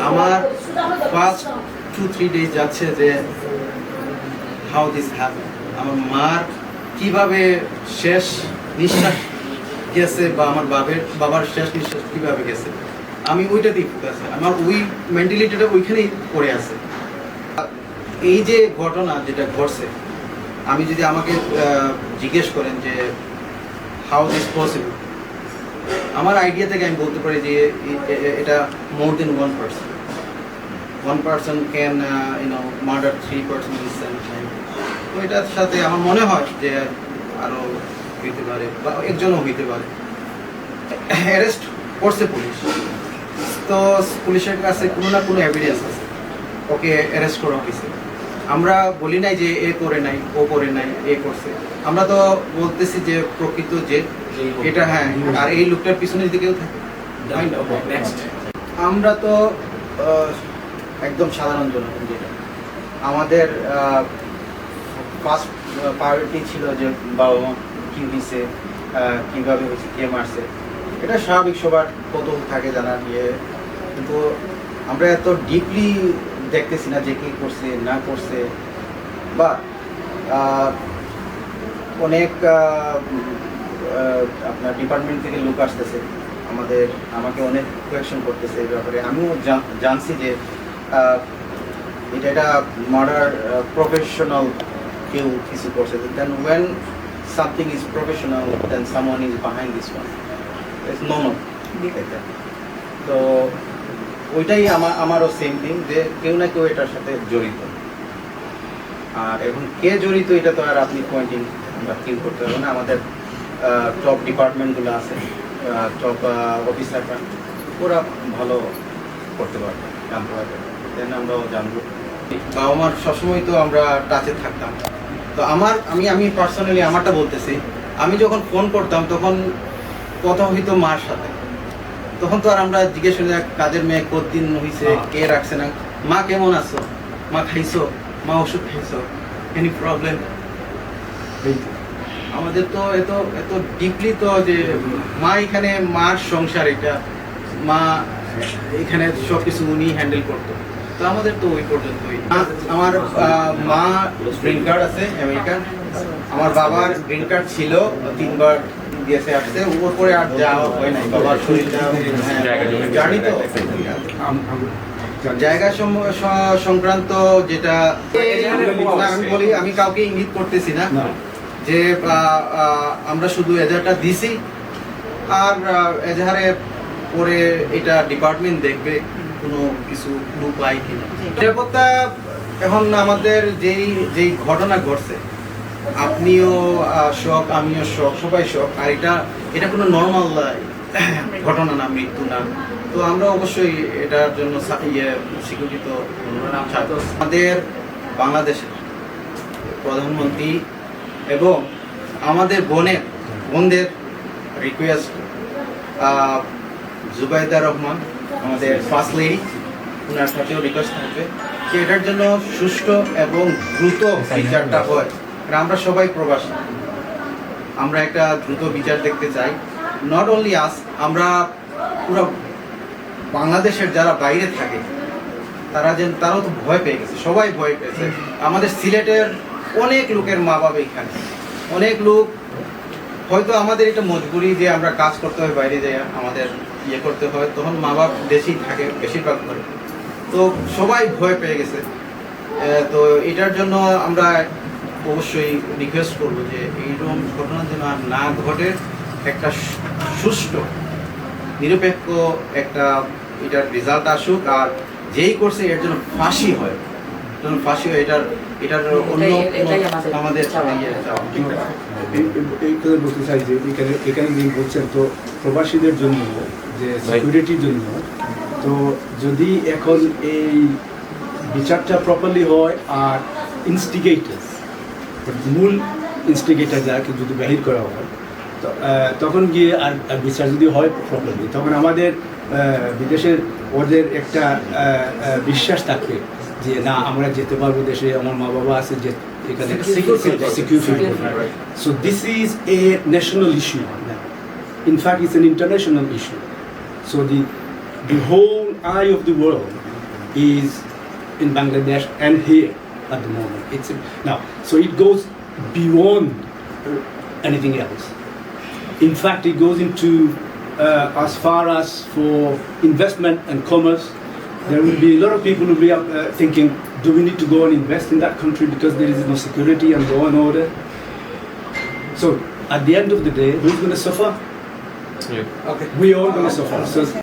আমার first 2-3 days যাচ্ছে যে হাউ দিস হ্যাপেন, আমার মার কিভাবে শেষ নিঃশ্বাস গেছে বা আমার বাবার শেষ নিঃশ্বাস কিভাবে গেছে, আমি ওইটাতেই ফোকাস, আমার ওই মেন্টালিটিটা ওইখানেই পড়ে আছে। এই যে ঘটনা যেটা ঘটছে, আমি যদি আমাকে জিজ্ঞেস করেন যে হাউ দিস পসিবল, আমার আইডিয়া থেকে আমি বলতে পারি যে এটা মোর দেন 1%. 1% can murder 3% in same time. তো এটার সাথে আমার মনে হয় যে আরও হইতে পারে বা একজনও হইতে পারে। অ্যারেস্ট করছে পুলিশ, তো পুলিশের কাছে কোনো না কোনো এভিডেন্স আছে, ওকে অ্যারেস্ট করা হয়েছে। আমরা বলি নাই যে এ করে নাই, ও করে নাই, এ করছে, আমরা তো বলতেছি যে প্রকৃত যে এটা, হ্যাঁ, আর এই লোকটার পিছনের দিকেও থাকে। আমরা তো একদম সাধারণ জনগণ, যেটা আমাদের ফার্স্ট প্রায়োরিটি ছিল যে বাবা মা কী হয়েছে, কীভাবে হয়েছে, কে মারছে, এটা স্বাভাবিক, সবার কৌতূহল থাকে জানার ইয়ে। কিন্তু আমরা এত ডিপলি দেখতেছি না যে কে করছে না করছে, বা অনেক আপনার ডিপার্টমেন্ট থেকে লোক আসতেছে আমাকে অনেক কোয়েকশন করতেছে এই ব্যাপারে। আমিও জানছি যে এটা মার্ডার প্রফেশনাল কেউ কিছু করছে। Then when something is professional, then someone is behind this one, it's normal. তো ওইটাই আমারও সেম থিং, যে কেউ না কেউ এটার সাথে জড়িত। আর এখন কে জড়িত এটা তো আর আপনি পয়েন্টিং বা কিল করতে হবে না। আমাদের টপ ডিপার্টমেন্টগুলো আছে, টপ অফিসাররা, ওরা ভালো করতে পারবে, জানতে পারবে, দেন আমরাও জানবো। বাবা মার সবসময় তো আমরা টাচে থাকতাম। তো আমি পার্সোনালি আমারটা বলতেছি, আমি যখন ফোন করতাম তখন কথা হইতো মার সাথে, তখন তো আর আমরা জিজ্ঞেস করি কাজের মেয়ে কতদিন হয়েছে, কে রাখছে না, মা কেমন আছো, মা খাইছো, মা ওষুধ খাইছো, এনি প্রবলেম। আমাদের তো এত ডিপলি তো যে মা এখানে, মার সংসার এটা, মা এখানে সব কিছু উনি হ্যান্ডেল করতো। তো আমাদের তো ওই পর্যন্তই। আমার মা গ্রিন কার্ড আছে আমেরিকান, আমার বাবার গ্রিন কার্ড ছিল, 3 বার দিয়েছে আসছে, ওর পরে আর যাওয়া হয় নাই। বাবার শরীরটা জানি তো, জায়গা সংক্রান্ত যেটা আমি বলি, আমি কাউকে ইঙ্গিত করতেছি না, যে আমরা শুধু এজাহারটা দিছি আর এজাহারে পরে এটা ডিপার্টমেন্ট দেখবে কোনো কিছু ক্লু পাই কিনা। নিরাপত্তা এখন আমাদের যেই ঘটনা ঘটছে, আপনিও শক, আমিও শক, সবাই শক। আর এটা কোনো নর্মাল ঘটনা না, মৃত্যু না। তো আমরা অবশ্যই এটার জন্য সিকিউরিটি তো আমাদের বাংলাদেশের প্রধানমন্ত্রী এবং আমাদের বোনদের রিকোয়েস্ট, জুবাইদা রহমান আমাদের ফার্স্ট লেডি, ওনার সাথেও রিকোয়েস্ট থাকবে যে এটার জন্য সুষ্ঠু এবং দ্রুত বিচারটা হয়। আমরা সবাই প্রবাসী, আমরা একটা দ্রুত বিচার দেখতে চাই। নট অনলি আস, আমরা পুরো বাংলাদেশের যারা বাইরে থাকে তারাও তো ভয় পেয়ে গেছে, সবাই ভয় পেয়েছে। আমাদের সিলেটের অনেক লোকের মা বাবা এখানে, অনেক লোক, হয়তো আমাদের এটা মজবুরি যে আমরা কাজ করতে হয়, বাইরে যাই আমাদের ইয়ে করতে হয়, তখন মা বাপ দেশেই থাকে বেশিরভাগ করে। তো সবাই ভয় পেয়ে গেছে। তো এটার জন্য আমরা অবশ্যই রিকোয়েস্ট করবো যে এইরকম ঘটনা যেন আর না ঘটে, একটা সুষ্ঠু নিরপেক্ষ একটা এটার রেজাল্ট আসুক, আর যেই করছে এর জন্য ফাঁসি হয়, এটার অন্য আমাদের বলতে চাই যে এখানে যিনি বলছেন, তো প্রবাসীদের জন্য যে সিকিউরিটির জন্য, তো যদি এখন এই বিচারটা প্রপারলি হয় আর ইনস্টিগেটার্স, মূল ইনস্টিগেটার যাকে যদি বাহির করা হয়, তখন গিয়ে আর বিচার যদি হয় প্রপারলি, তখন আমাদের বিদেশের ওদের একটা বিশ্বাস থাকবে যে না, আমরা যেতে পারবো দেশে, আমার মা বাবা আছে, যে এখানে security. So this is a national issue, in fact it's an international issue. So the whole eye of the world is in Bangladesh and here at the moment. Now, so it goes beyond anything else. In fact, it goes into as far as for investment and commerce. There will be a lot of people who will be thinking, do we need to go and invest in that country because there is no security and law and order? So at the end of the day, who's going to suffer? Yeah. Okay. We all going to suffer. So